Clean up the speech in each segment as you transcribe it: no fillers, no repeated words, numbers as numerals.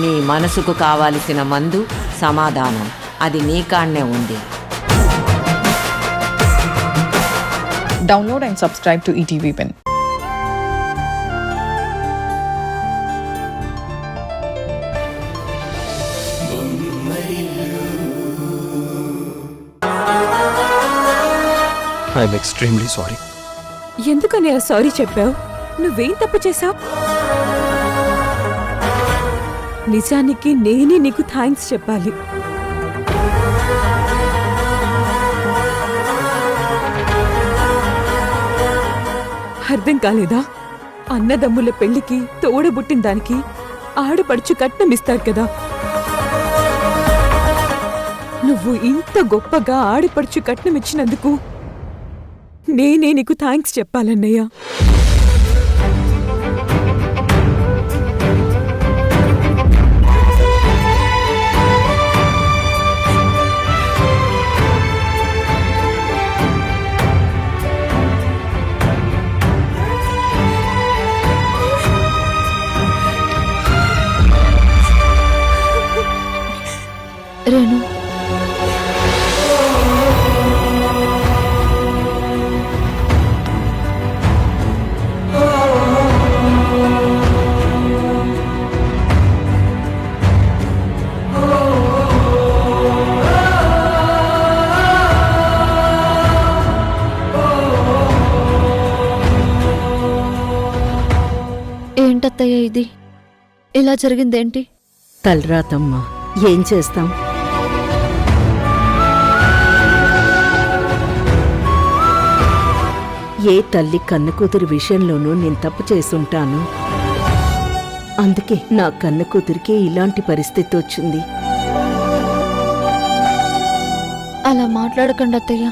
నీ మనసుకు కావాల్సిన మందు సమాధానం అది నీ కాడనే ఉంది. Download and subscribe to ETV Win. I'm extremely sorry. ఎందుకని ఆ సారీ చెప్పావు? నువ్వేం తప్పు చేశావు? నిజానికి నేనే నీకు థ్యాంక్స్ చెప్పాలి. అర్థం కాలేదా? అన్నదమ్ముల పెళ్లికి తోడబుట్టిన దానికి ఆడపడుచు కట్నమిస్తాడు కదా. నువ్వు ఇంత గొప్పగా ఆడపడుచు కట్నమిచ్చినందుకు నేనే నీకు థ్యాంక్స్ చెప్పాలన్నయ్య. రేణు, ఏంటత్తయ్య ఇది? ఇలా జరిగిందేంటి? తలరాతమ్మా, ఏం చేస్తాం? ఏ తల్లి కన్న కూతురి విషయంలోనూ నేను తప్పు చేసుంటాను. అందుకే నా కన్న కూతురికి ఇలాంటి పరిస్థితి వచ్చింది. అలా మాట్లాడకండి అత్తయ్య.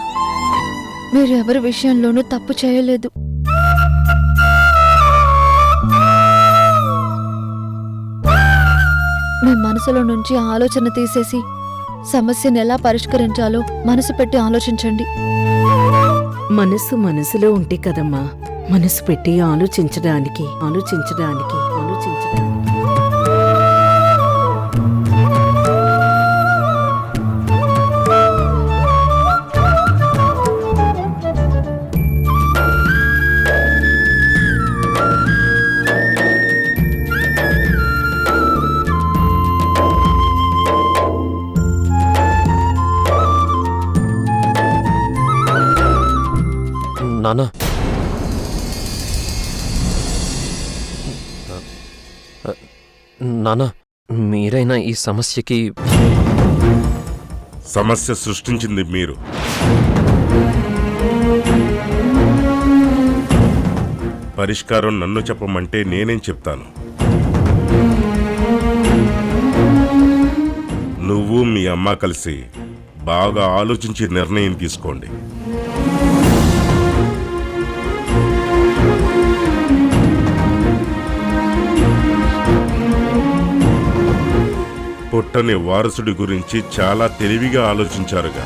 మీరు ఎవరి విషయంలోనూ తప్పు చేయలేదు. మీ మనసులో నుంచి ఆలోచన తీసేసి సమస్యను ఎలా పరిష్కరించాలో మనసు పెట్టి ఆలోచించండి. మనసు మనసులో ఉంటే కదమ్మా మనసు పెట్టి ఆలోచించడానికి. నానా, నానా, మీరైనా ఈ సమస్యకి సమస్య సృష్టించింది మీరు. పరిష్కారం నన్ను చెప్పమంటే నేనేం చెప్తాను? నువ్వు మీ అమ్మ కలిసి బాగా ఆలోచించి నిర్ణయం తీసుకోండి. పుట్టని వారసుడి గురించి చాలా తెలివిగా ఆలోచించారుగా.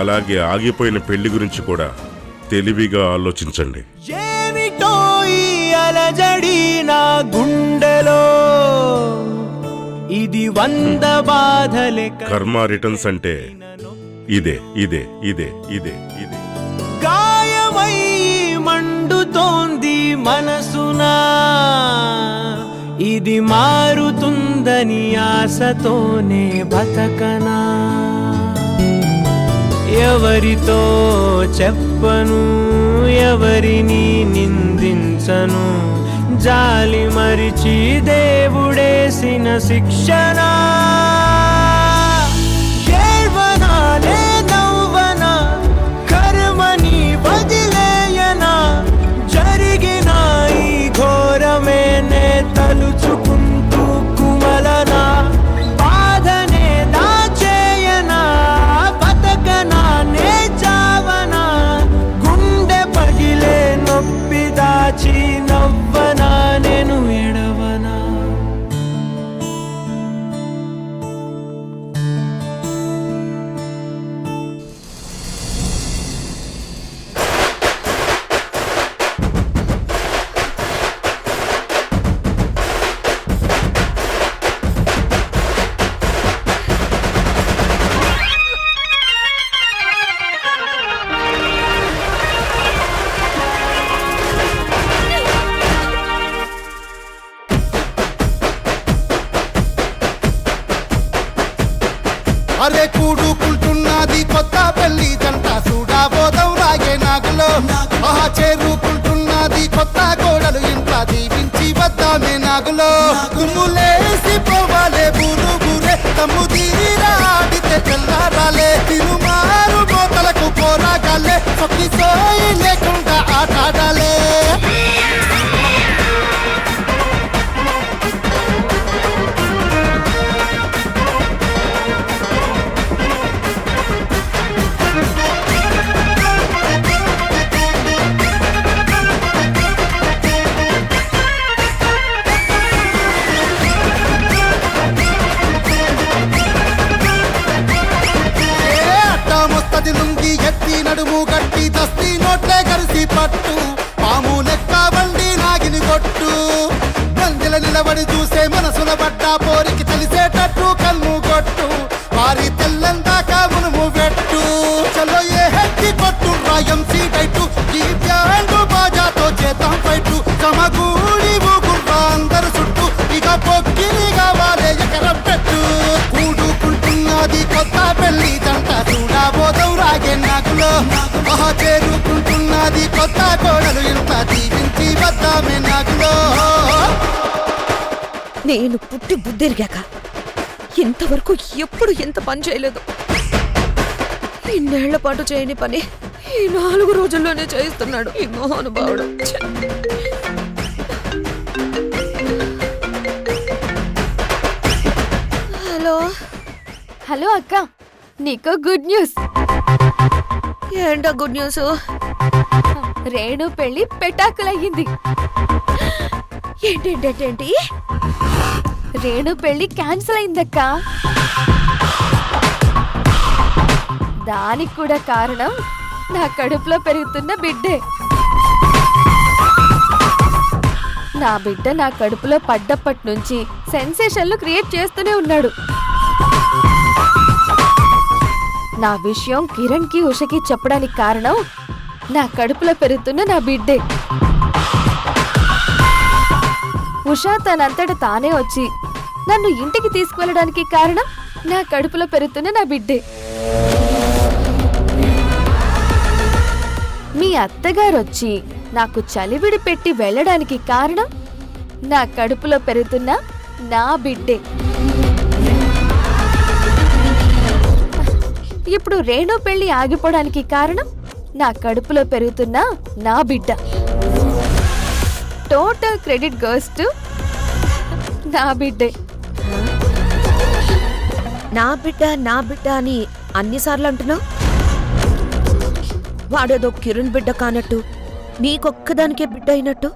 అలాగే ఆగిపోయిన పెళ్లి గురించి కూడా తెలివిగా ఆలోచించండి. ఏమిటో ఈ అలజడి నా గుండెలో, ఇది 100 బాధలే. కర్మ రిటర్న్స్ అంటే ఇదే ఇదే ఇదే ఇదే ఇదే గాయమై మండుతోంది మనసునా, ఇది మారుతుందని ఆశతోనే బతకనా. ఎవరితో చెప్పను, ఎవరిని నిందించను, జాలి మరిచి దేవుడేసిన శిక్షణ. ఏర్వనానే నవ్వనా, కర్మని వదిలేయనా, జరిగిన ఈ ఘోరమే నే తలుచుకుంటూ కుమలనా. బాధనే దాచేయనా, బతకనా నే చావనా, గుండె పగిలే నొప్పి దాచి నవ్వనా నేను ఎడవనా. అరే కూడుకుంటున్నది కొత్త పెళ్లి జంట చూడబోదం రాగే నాగులో ఆహా చేరుకుంటున్నది కొత్త కోడలు ఇంట్లో దీవించి వద్దామే నాగులో తుమ్ములేసి పోవాలే బూరు బూరే తమ్ము తీరా ఆడితే తెల్లారాలే తిరుమారు మోతలకు పోరాగాలే సొక్కి సోయి లేకుండా ఆటాడాలే మొస్తది లుంగి ఎత్తి నడుము గట్టి దస్తి నోట్లే కలిసి పట్టు పాము లెక్క బండి నాగిని కొట్టు గంజల నిలబడి చూసే మనసున పడ్డ పోరికి తెలిసేటట్టు కన్ను కొట్టు వారి తెల్లందాకా మునుము పెట్టు చలో ఏ హెక్కి కొట్టు రాయం సీటైటు ఈ బ్యాండు బాజాతో చేద్దాం ఫైటు సమగూడి ఊగుర్రా అందరు చుట్టూ ఇక పొక్కిని కావాలే ఎకరం పెట్టు కూడుకుంటున్నది కొత్త పెళ్లి జంట చూడబోదం రాగే నాకులో ఆహా చేరుకుంటున్నది కొత్త కోడలు ఇంత దీవించి వద్దామే నాకులో నేను పుట్టి బుద్ధిరిగాక ఇంతవరకు ఎప్పుడు ఎంత పని చేయలేదు. ఇన్నేళ్ల పాటు చేయని పని ఈ 4 రోజుల్లోనే చేయిస్తున్నాడు ఈ మహానుభావుడు. ఛే! హలో హలో అక్క, నీకు గుడ్ న్యూస్. ఏంటా గుడ్ న్యూస్? రేణు పెళ్లి పెటాకులయ్యింది. ఏంటేంటేంటి? రేణు పెళ్లి క్యాన్సిల్ అయిందక్క. దానికి కూడా కారణం నా కడుపులో పెరుగుతున్న బిడ్డే. నా బిడ్డ నా కడుపులో పడ్డప్పటి నుంచి సెన్సేషన్లు క్రియేట్ చేస్తూనే ఉన్నాడు. నా విషయం కిరణ్ కి ఉషకి చెప్పడానికి కారణం నా కడుపులో పెరుగుతున్న నా బిడ్డే. ఉష తనంతట తానే వచ్చి నన్ను ఇంటికి తీసుకువెళ్ళడానికి కారణం నా కడుపులో పెరుగుతున్న నా బిడ్డే. మీ అత్తగారు వచ్చి నాకు చలివిడి పెట్టి వెళ్ళడానికి కారణం నా కడుపులో పెరుగుతున్న నా బిడ్డే. ఇప్పుడు రేణు పెళ్లి ఆగిపోవడానికి కారణం నా కడుపులో పెరుగుతున్న నా బిడ్డ. టోటల్ క్రెడిట్ గోస్ టు నా బిడ్డే. నా బిడ్డ అని అన్నిసార్లు అంటున్నావు. వాడేదో కిరణ్ బిడ్డ కానట్టు నీకొక్కదానికే బిడ్డ అయినట్టు.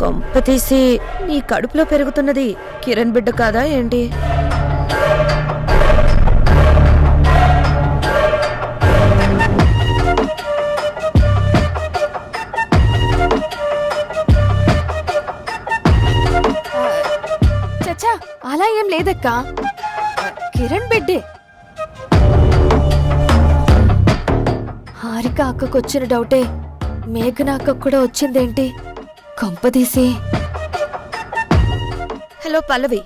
కొంప తీసి నీ కడుపులో పెరుగుతున్నది కిరణ్ బిడ్డ కాదా ఏంటి? చచ్చా, అలా ఏం లేదక్క, కిరణ్ బిడ్డే. హారిక అక్కకు వచ్చిన డౌటే మేఘన అక్కకు కూడా వచ్చిందేంటి? కొంపదీసి హలో పల్లవి,